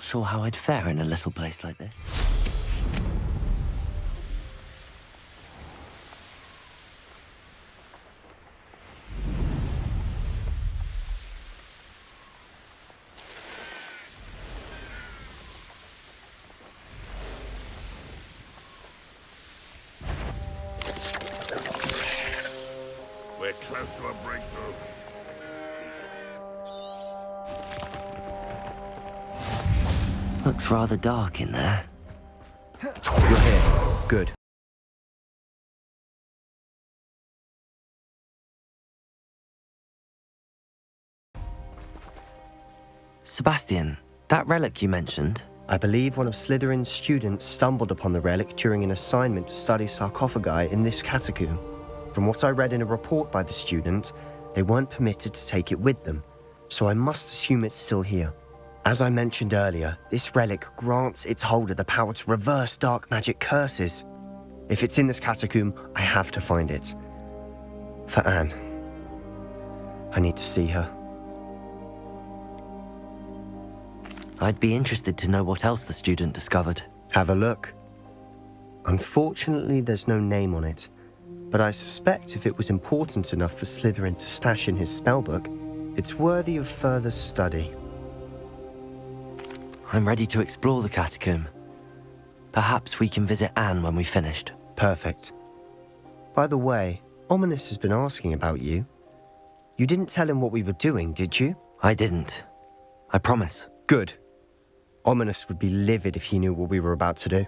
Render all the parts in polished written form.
not sure how I'd fare in a little place like this. We're close to a breakthrough. Looks rather dark in there. You're here. Good. Sebastian, that relic you mentioned, I believe one of Slytherin's students stumbled upon the relic during an assignment to study sarcophagi in this catacomb. From what I read in a report by the student, they weren't permitted to take it with them, so I must assume it's still here. As I mentioned earlier, this relic grants its holder the power to reverse dark magic curses. If it's in this catacomb, I have to find it. For Anne. I need to see her. I'd be interested to know what else the student discovered. Have a look. Unfortunately, there's no name on it, but I suspect if it was important enough for Slytherin to stash in his spellbook, it's worthy of further study. I'm ready to explore the catacomb. Perhaps we can visit Anne when we've finished. Perfect. By the way, Ominous has been asking about you. You didn't tell him what we were doing, did you? I didn't. I promise. Good. Ominous would be livid if he knew what we were about to do.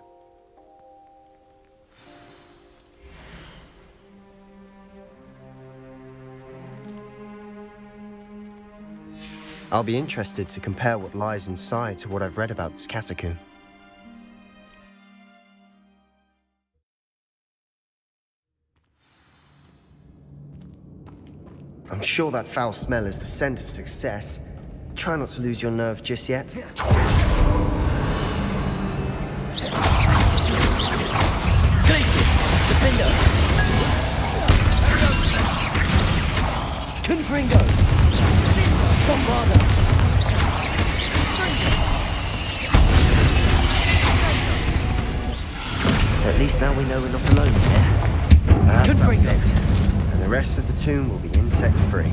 I'll be interested to compare what lies inside to what I've read about this catacomb. I'm sure that foul smell is the scent of success. Try not to lose your nerve just yet. Glacius! Defender! Confringo! Bombarda! At least now we know we're not alone here. That's it. And the rest of the tomb will be insect-free.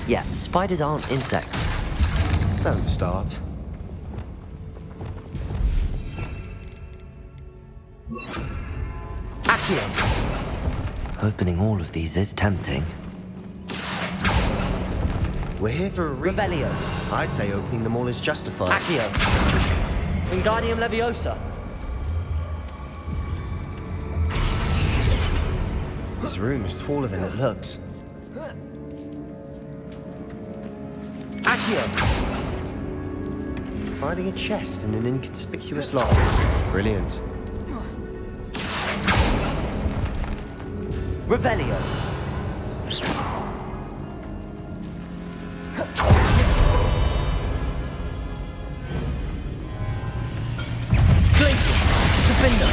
Yeah, spiders aren't insects. Don't start. Accio! Opening all of these is tempting. We're here for a reason. Revelio! I'd say opening them all is justified. Accio! Wingardium Leviosa! This room is taller than it looks. Accio! Finding a chest in an inconspicuous lock. Brilliant. Revelio! Glacius! Defender!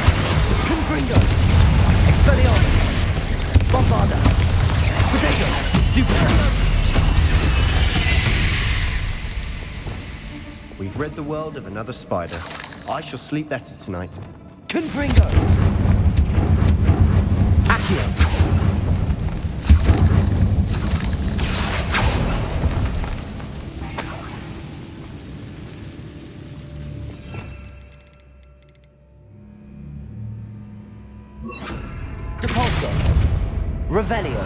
Confringo! Expelliarmus! Bombarda! Potato! Stupid! We've rid the world of another spider. I shall sleep better tonight. Confringo! Accio! Depulso! Revelio!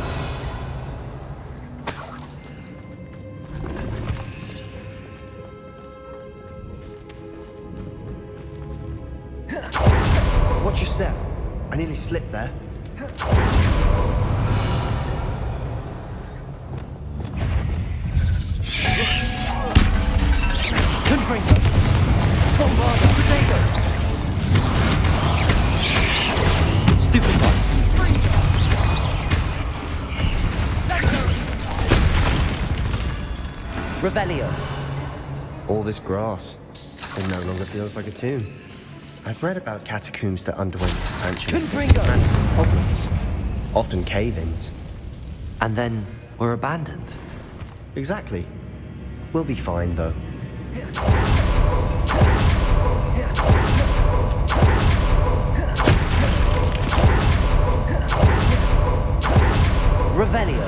Watch your step. I nearly slipped there. Confringo! Bombarda! Potato! Stupefy! Revelio! All this grass. It no longer feels like a tomb. I've read about catacombs that underwent expansion and Confringo! ran into problems. Often cave-ins. And then we're abandoned. Exactly. We'll be fine, though. Revelio.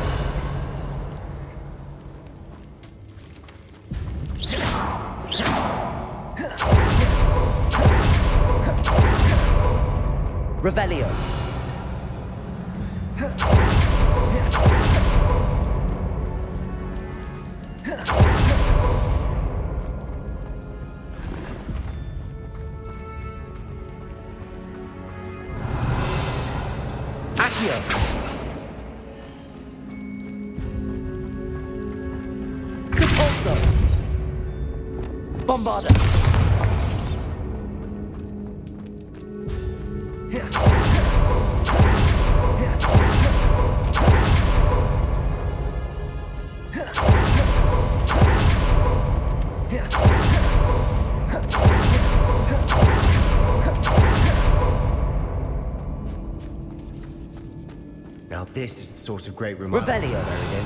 Revelio. Accio. Depulso. Bombarda. Now this is the sort of great room I like to Revelio. be buried in.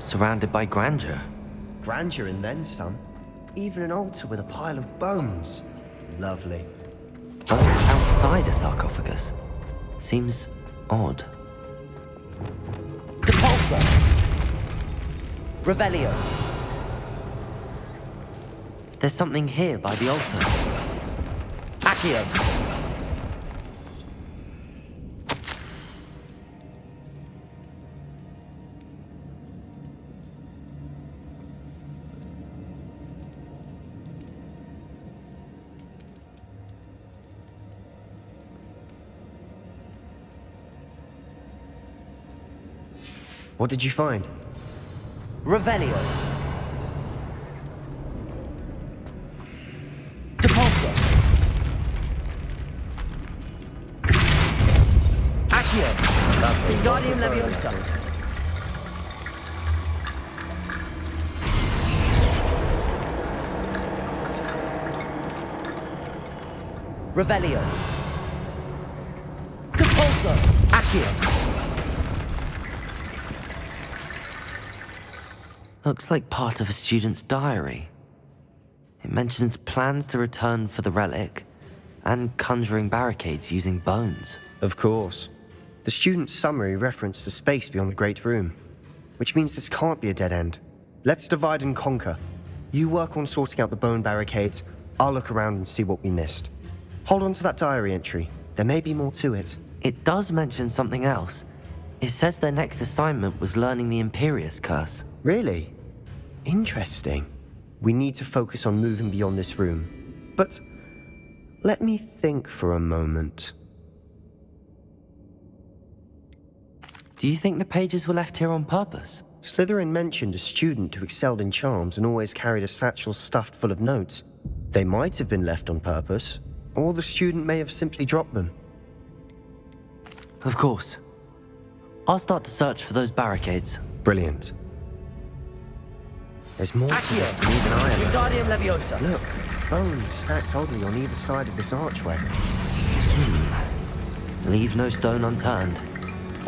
Surrounded by grandeur. Grandeur and then some. Even an altar with a pile of bones. Lovely. Bones outside a sarcophagus. Seems odd. Depulso. Revelio. There's something here by the altar. Accio. What did you find? Revelio. Depulso. Accio. That's a Wingardium Leviosa. Revelio. Depulso. Accio. Looks like part of a student's diary. It mentions plans to return for the relic and conjuring barricades using bones. Of course. The student's summary referenced the space beyond the Great Room, which means this can't be a dead end. Let's divide and conquer. You work on sorting out the bone barricades, I'll look around and see what we missed. Hold on to that diary entry. There may be more to it. It does mention something else. It says their next assignment was learning the Imperius Curse. Really? Interesting. We need to focus on moving beyond this room. But let me think for a moment. Do you think the pages were left here on purpose? Slytherin mentioned a student who excelled in charms and always carried a satchel stuffed full of notes. They might have been left on purpose, or the student may have simply dropped them. Of course. I'll start to search for those barricades. Brilliant. There's more to this than even I am. Wingardium Leviosa. Look, bones stacked oddly on either side of this archway. Leave no stone unturned.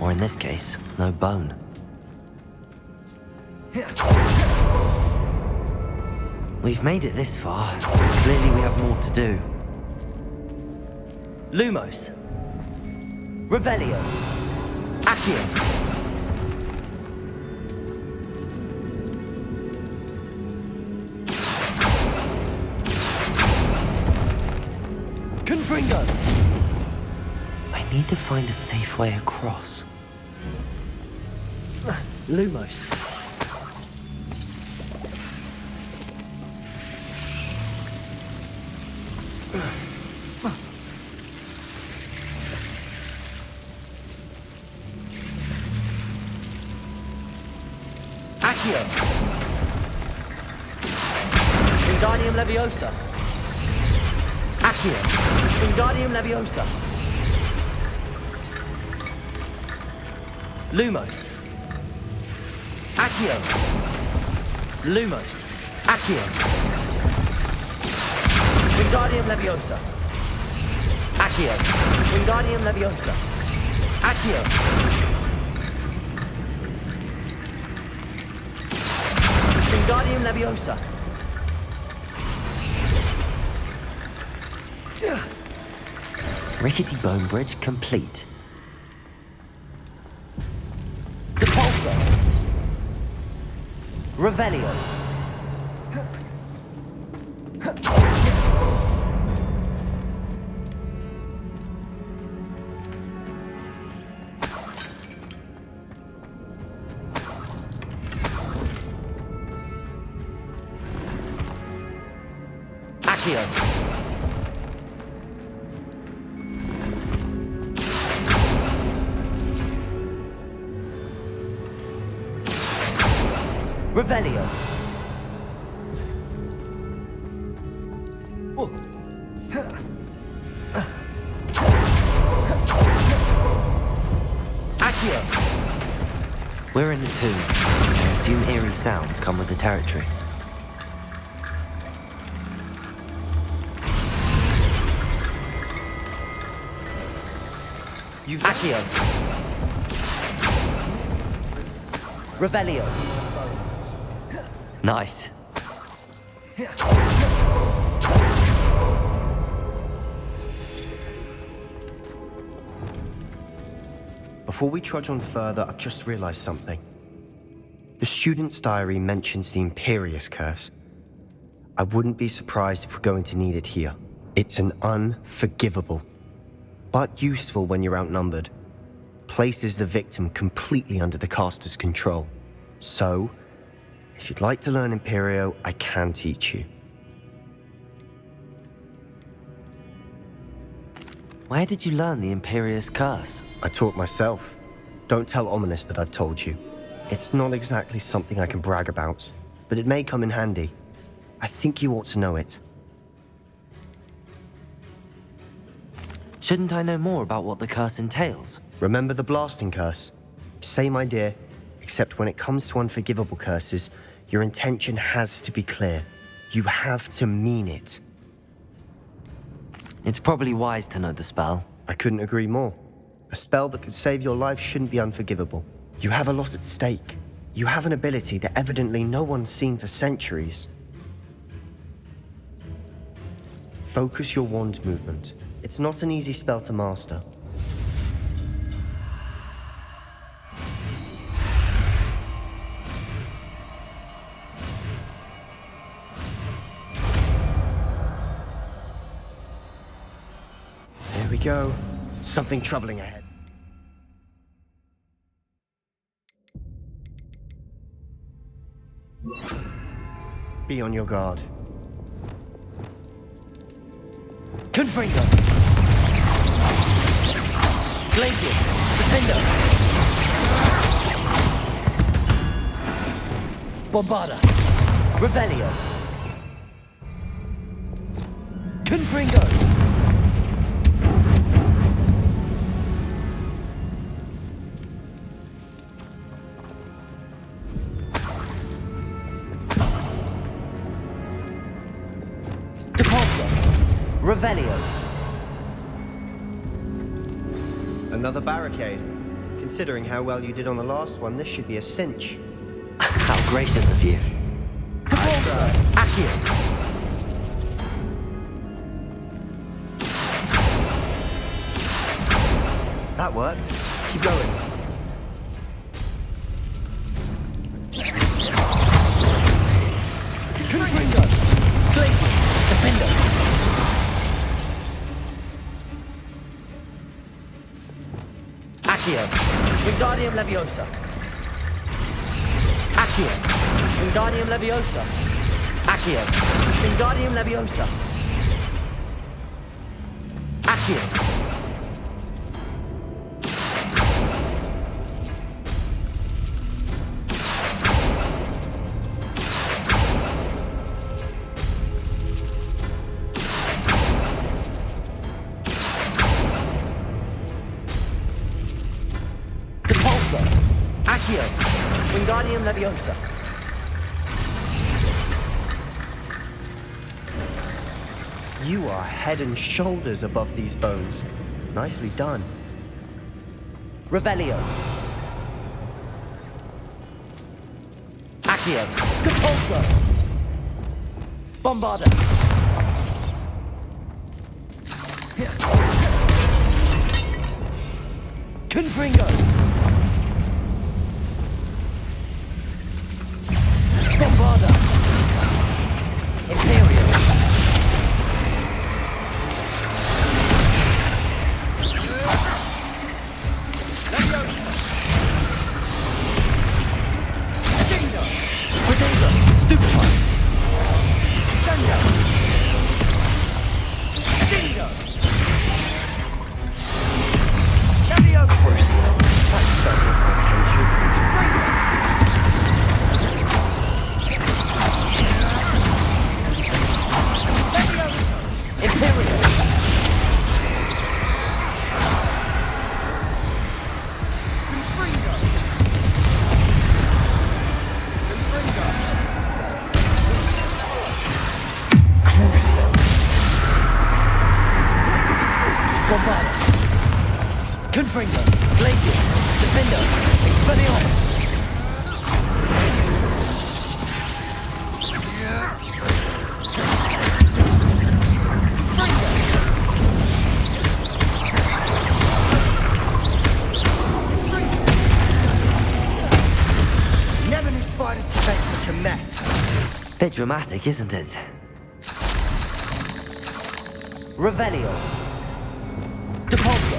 Or in this case, no bone. We've made it this far, but clearly we have more to do. Lumos. Revelio. Accio. Confringo. I need to find a safe way across. Lumos. Accio. Wingardium Leviosa. Accio. Wingardium Leviosa. Lumos. Accio. Lumos. Accio. Wingardium Leviosa. Accio. Wingardium Leviosa. Accio. Wingardium Leviosa. Rickety bone bridge complete. Depulso. Revelio. Accio. Revelio. Accio. We're in the tomb. I assume eerie sounds come with the territory. Accio. Revelio. Nice. Before we trudge on further, I've just realized something. The student's diary mentions the Imperious Curse. I wouldn't be surprised if we're going to need it here. It's an unforgivable, but useful when you're outnumbered. Places the victim completely under the caster's control. So, if you'd like to learn Imperio, I can teach you. Where did you learn the Imperious Curse? I taught myself. Don't tell Ominous that I've told you. It's not exactly something I can brag about, but it may come in handy. I think you ought to know it. Shouldn't I know more about what the curse entails? Remember the blasting curse? Same idea, except when it comes to unforgivable curses, your intention has to be clear. You have to mean it. It's probably wise to know the spell. I couldn't agree more. A spell that could save your life shouldn't be unforgivable. You have a lot at stake. You have an ability that evidently no one's seen for centuries. Focus your wand movement. It's not an easy spell to master. There we go. Something troubling ahead. Be on your guard. Confringo! Glacius! Defender! Bombarda! Revelio! Confringo! Revelio. Another barricade. Considering how well you did on the last one, this should be a cinch. How gracious of you. Depulso. Accio. That worked. Keep going. Confringo. Glacius. Defender. Accio. Wingardium Leviosa. Accio. Wingardium Leviosa. Accio. Wingardium Leviosa. Accio. Accio. Wingardium Leviosa. You are head and shoulders above these bones. Nicely done. Revelio. Accio. Depulso. Bombarda. Confringo. Bombarda. Confringo. Glacius. Defender. Expelliarmus. Never knew spiders could make such a mess. Bit dramatic, isn't it? Revelio. Depulso.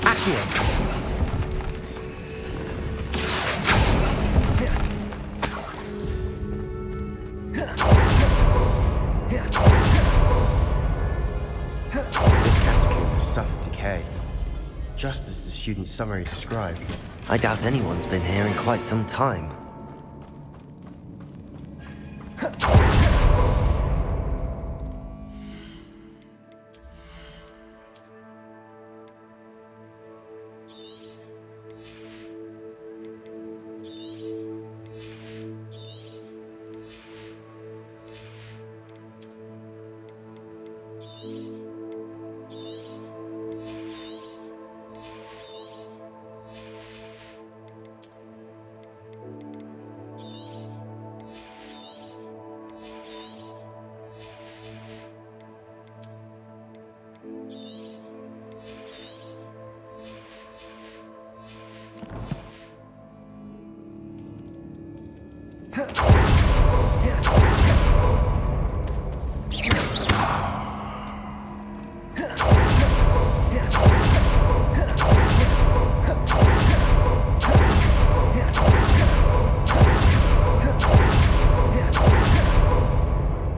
Accio. This catacomb has suffered decay, just as the student's summary described. I doubt anyone's been here in quite some time.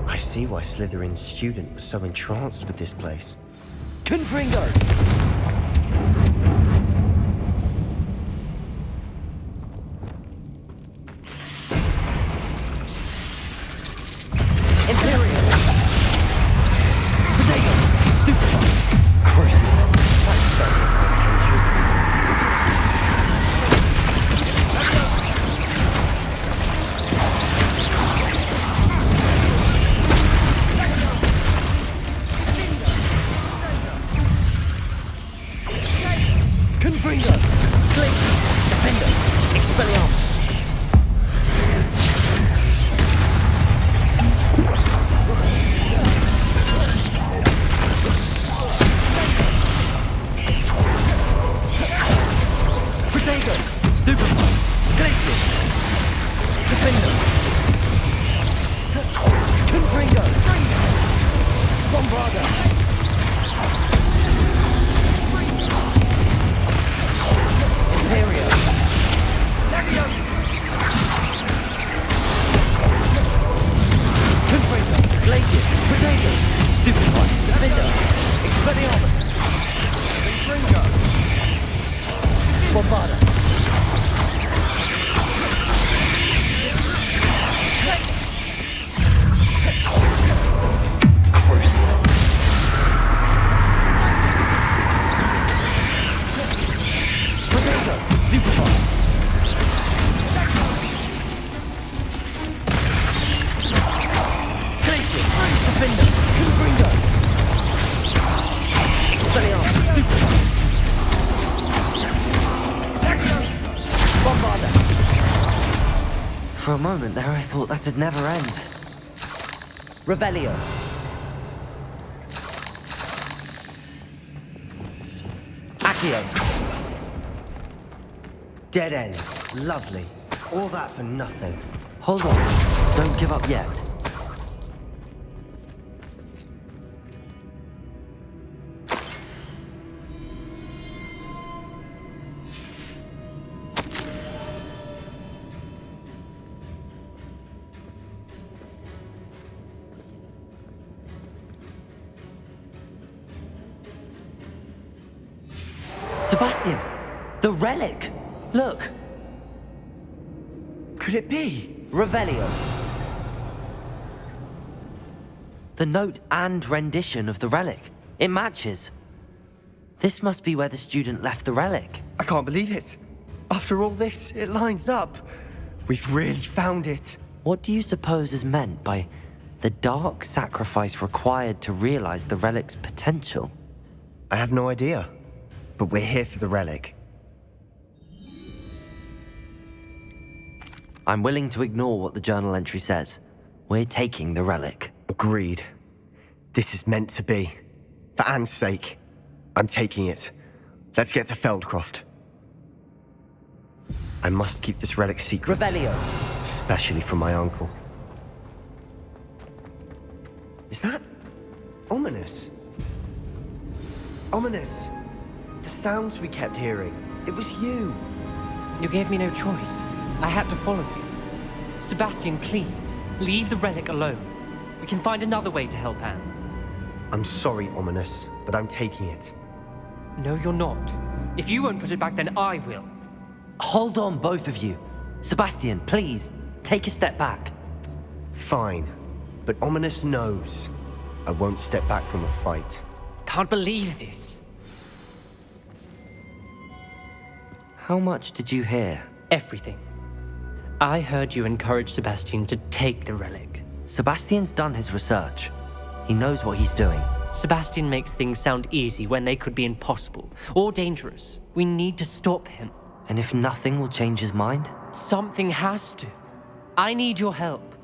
I see why Slytherin's student was so entranced with this place. Confringo! Imperial! Potato! Stupefy! Crucial! Confringo! Glacius! Defender! Expelliarmus! Protego! Stupefy! Glacius! Defender! Confringo! Bombarda! Imperio! Confringo! Glacius! Protego! Stupefy! Defender! Expelliarmus! Confringo! Bombarda! Crucial! Protego! Stupefy! Glacius! Defender! Confringo! Expelliarmus! Stupefy! Bombarda! For a moment there I thought that'd never end. Revelio! Accio! Dead end. Lovely. All that for nothing. Hold on. Don't give up yet. Sebastian! The relic! Look! Could it be? Revelio. The note and rendition of the relic. It matches. This must be where the student left the relic. I can't believe it. After all this, it lines up. We've really found it. What do you suppose is meant by The dark sacrifice required to realize the relic's potential. I have no idea, but we're here for the relic. I'm willing to ignore what the journal entry says. We're taking the relic. Agreed. This is meant to be. For Anne's sake, I'm taking it. Let's get to FELDCROFT. I must keep this relic secret. Revelio. Especially from my uncle. Is that ominous? Ominous! The sounds we kept hearing. It was you. You gave me no choice. I had to follow you. Sebastian, please, leave the relic alone. We can find another way to help Anne. I'm sorry, Ominous, but I'm taking it. No, you're not. If you won't put it back, then I will. Hold on, both of you. Sebastian, please, take a step back. Fine, but Ominous knows I won't step back from a fight. Can't believe this. How much did you hear? Everything. I heard you encourage Sebastian to take the relic. Sebastian's done his research. He knows what he's doing. Sebastian makes things sound easy when they could be impossible or dangerous. We need to stop him. And if nothing will change his mind? Something has to. I need your help.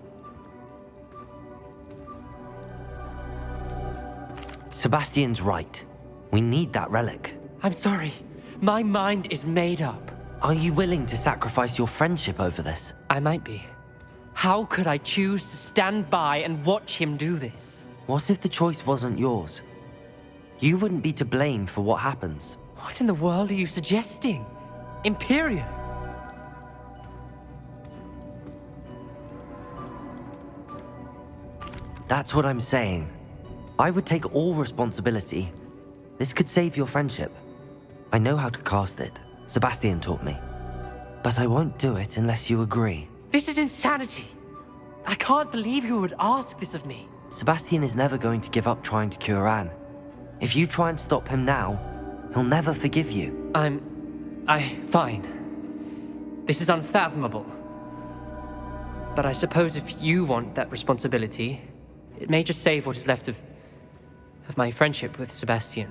Sebastian's right. We need that relic. I'm sorry. My mind is made up. Are you willing to sacrifice your friendship over this? I might be. How could I choose to stand by and watch him do this? What if the choice wasn't yours? You wouldn't be to blame for what happens. What in the world are you suggesting? Imperium? That's what I'm saying. I would take all responsibility. This could save your friendship. I know how to cast it. Sebastian taught me. But I won't do it unless you agree. This is insanity. I can't believe you would ask this of me. Sebastian is never going to give up trying to cure Anne. If you try and stop him now, he'll never forgive you. Fine. This is unfathomable. But I suppose if you want that responsibility, it may just save what is left of my friendship with Sebastian.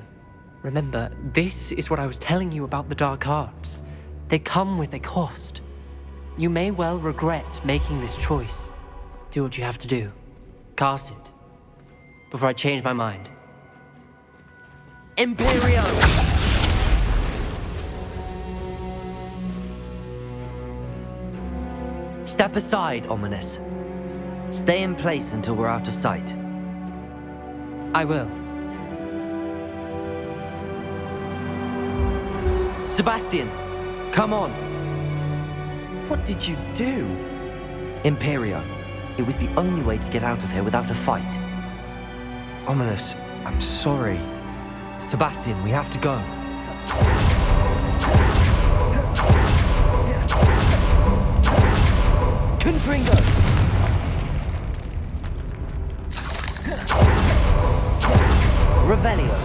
Remember, this is what I was telling you about the dark arts. They come with a cost. You may well regret making this choice. Do what you have to do. Cast it. Before I change my mind. Imperio! Step aside, Ominous. Stay in place until we're out of sight. I will. Sebastian, come on. What did you do? Imperio. It was the only way to get out of here without a fight. Ominous, I'm sorry. Sebastian, we have to go. Confringo! Revelio!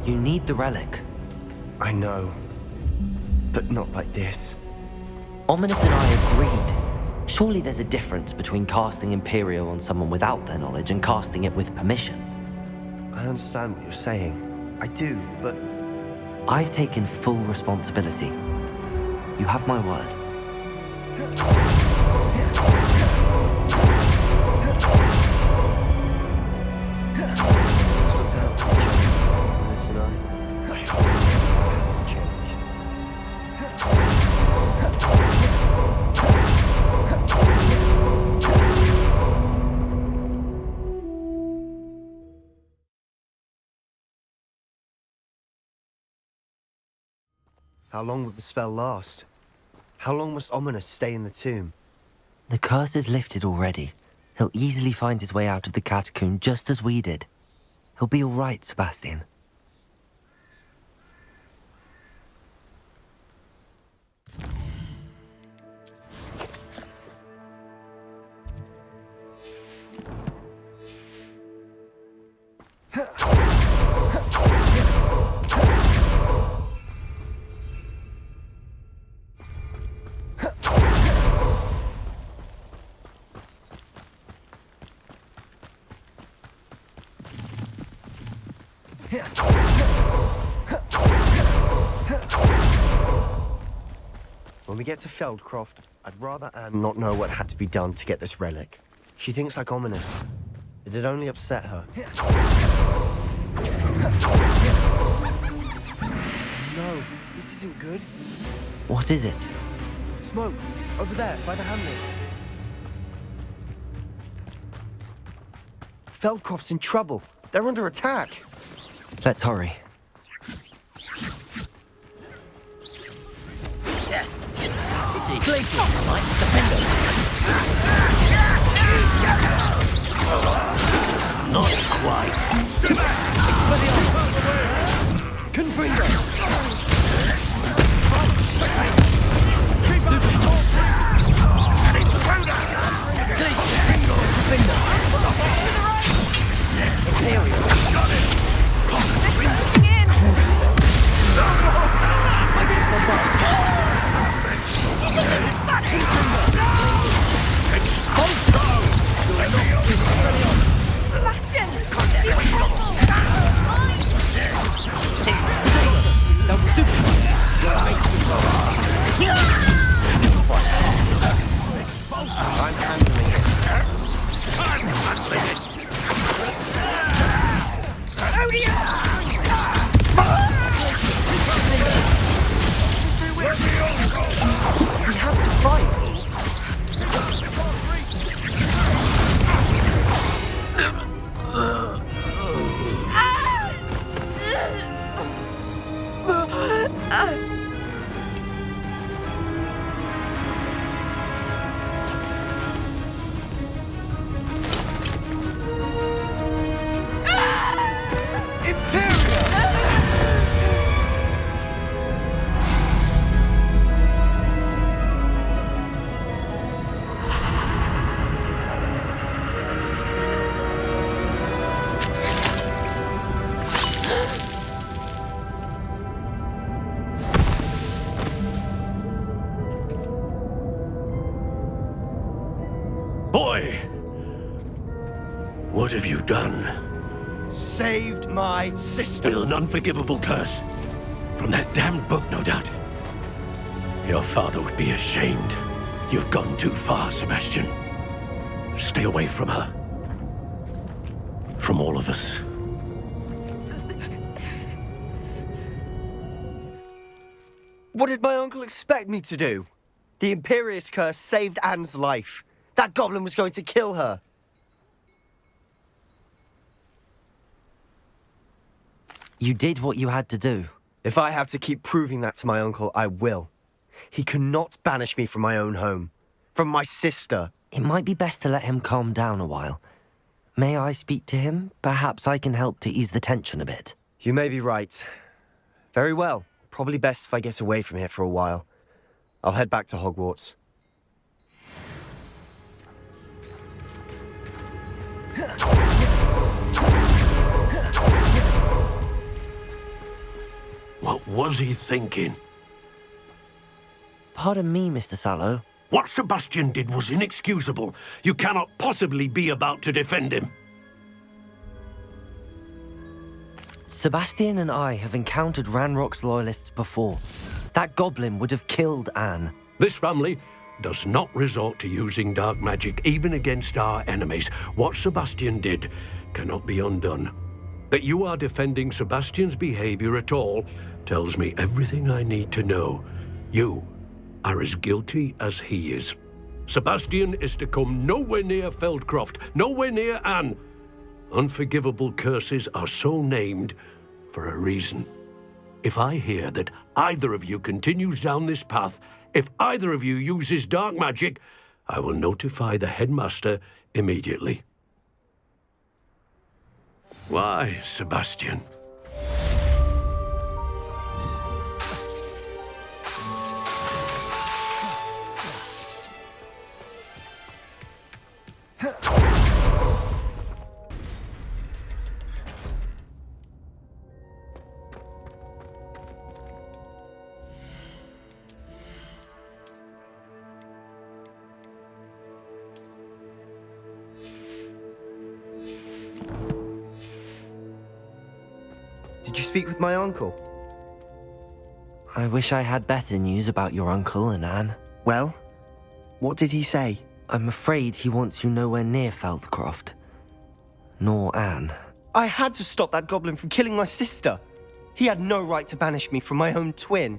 You need the relic. I know, but not like this. Ominous and I agreed. Surely there's a difference between casting Imperio on someone without their knowledge and casting it with permission. I understand what you're saying. I do, but... I've taken full responsibility. You have my word. Let's look out for each other, Ominous and I hope that hasn't changed. How long will the spell last? How long must Ominous stay in the tomb? The curse is lifted already. He'll easily find his way out of the catacomb just as we did. He'll be all right, Sebastian. When we get to FELDCROFT, I'd rather Anne not know what had to be done to get this relic. She thinks like ominous. It'd only upset her. No, this isn't good. What is it? Smoke, over there, by the hamlet. FELDCROFT's in trouble. They're under attack. Let's hurry. Glacier, right? Defend us. Not quite. Expelliarmus! Confringo! I'm handling it. We have to fight. Boy! What have you done? Saved my sister. With an unforgivable curse. From that damned book, no doubt. Your father would be ashamed. You've gone too far, Sebastian. Stay away from her. From all of us. What did my uncle expect me to do? The Imperious curse saved Anne's life. That goblin was going to kill her. You did what you had to do. If I have to keep proving that to my uncle, I will. He cannot banish me from my own home. From my sister. It might be best to let him calm down a while. May I speak to him? Perhaps I can help to ease the tension a bit. You may be right. Very well. Probably best if I get away from here for a while. I'll head back to Hogwarts. What was he thinking? Pardon me, Mr. Sallow. What Sebastian did was inexcusable. You cannot possibly be about to defend him. Sebastian and I have encountered Ranrock's loyalists before. That goblin would have killed Anne. This family does not resort to using dark magic even against our enemies. What Sebastian did cannot be undone. That you are defending Sebastian's behavior at all tells me everything I need to know. You are as guilty as he is. Sebastian is to come nowhere near FELDCROFT, nowhere near Anne. Unforgivable curses are so named for a reason. If I hear that either of you continues down this path, if either of you uses dark magic, I will notify the headmaster immediately. Why, Sebastian? speak with my uncle? I wish I had better news about your uncle and Anne. Well, what did he say? I'm afraid he wants you nowhere near FELDCROFT. Nor Anne. I had to stop that goblin from killing my sister. He had no right to banish me from my own twin.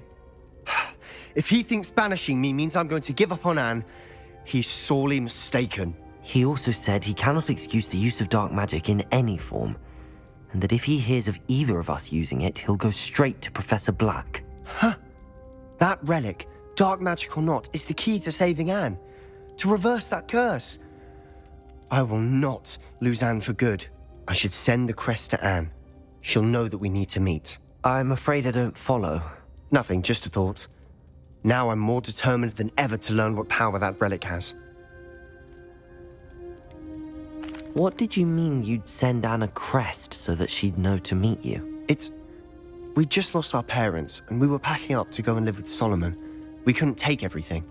If he thinks banishing me means I'm going to give up on Anne, he's sorely mistaken. He also said he cannot excuse the use of dark magic in any form, and that if he hears of either of us using it, he'll go straight to Professor Black. Huh. That relic, dark magic or not, is the key to saving Anne. To reverse that curse. I will not lose Anne for good. I should send the crest to Anne. She'll know that we need to meet. I'm afraid I don't follow. Nothing, just a thought. Now I'm more determined than ever to learn what power that relic has. What did you mean you'd send Anne a crest so that she'd know to meet you? We just lost our parents, and we were packing up to go and live with Solomon. We couldn't take everything.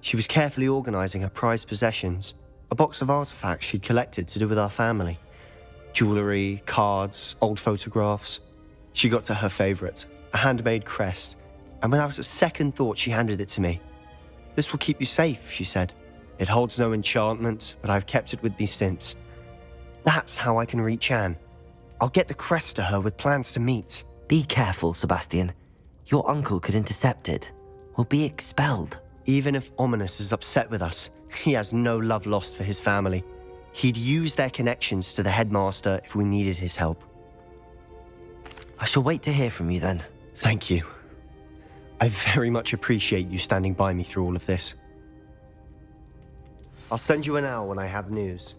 She was carefully organizing her prized possessions, a box of artifacts she'd collected to do with our family. Jewelry, cards, old photographs. She got to her favorite, a handmade crest, and without a second thought she handed it to me. "This will keep you safe," she said. "It holds no enchantment, but I've kept it with me since. That's how I can reach Anne. I'll get the crest to her with plans to meet." Be careful, Sebastian. Your uncle could intercept it. We'll be expelled. Even if Ominous is upset with us, he has no love lost for his family. He'd use their connections to the headmaster if we needed his help. I shall wait to hear from you then. Thank you. I very much appreciate you standing by me through all of this. I'll send you an hour when I have news.